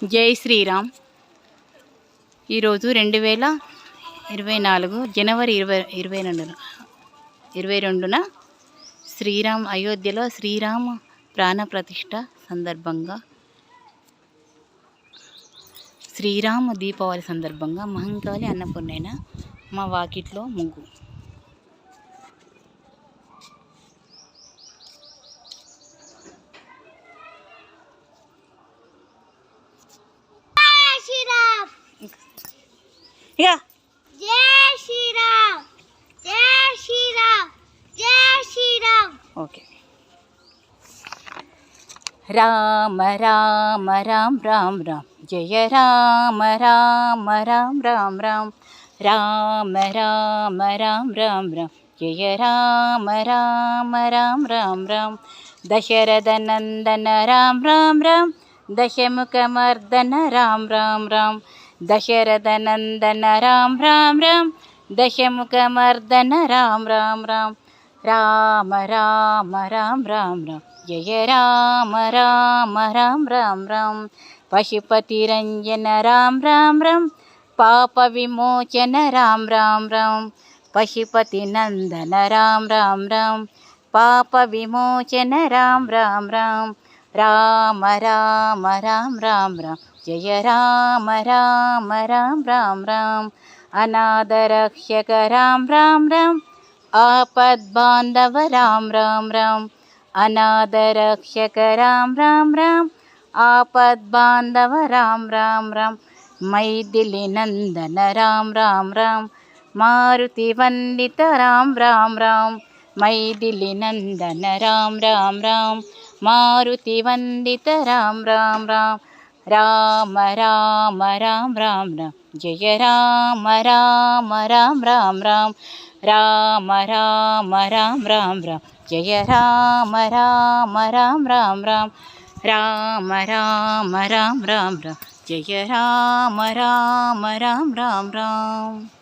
జై శ్రీరామ్. ఈరోజు 2024 జనవరి 22న శ్రీరామ్ అయోధ్యలో శ్రీరామ ప్రాణప్రతిష్ఠ సందర్భంగా శ్రీరామ దీపావళి సందర్భంగా మహంకాళి అన్నపూర్ణైన మా వాకిట్లో ముగ్గు. జై శ్రీరామ్, జై శ్రీరామ్, జై శ్రీరామ్. ఓకే. రామ రామ రామ రామ రామ జయ రామ రామ రామ రామ రామ రామ రామ రామ రామ రామ జయ రామ రామ రామ రామ రామ దశరథ నందన రామ రామ రామ దశముఖమర్దన రామ రామ రామ దశరథ నందన రామ రామ రామ దశముఖమర్దన రామ రామ రామ రామ రామ రామ రామ రామ జయ రామ రామ రామ రామ రామ పశుపతి రంజన రామ రామ రామ పాప విమోచన రామ రామ రామ పశుపతి నందన రామ రామ రామ పాప విమోచన రామ రామ రామ రామ రామ రామ రామ రామ జయ రామ రామ రామ రామ రామ అనాథ రక్షక రామ రామ రామ ఆపద్బాంధవ రామ రామ రామ అనాథ రక్షక రామ రామ రామ ఆపద్బాంధవ రామ రామ రామ మైథిలి నందన రామ రామ రామ మారుతి వందిత రామ రామ రామ మైథిలి నందన రామ రామ రామ మారుతి వందిత రామ రామ రామ రామ రామ రామ రామ రామ జయ రామ రామ రామ రామ రామ రామ రామ రామ రామ రామ జయ రామ రామ రామ రామ రామ రామ రామ రామ రామ రామ జయ రామ రామ రామ రామ రామ.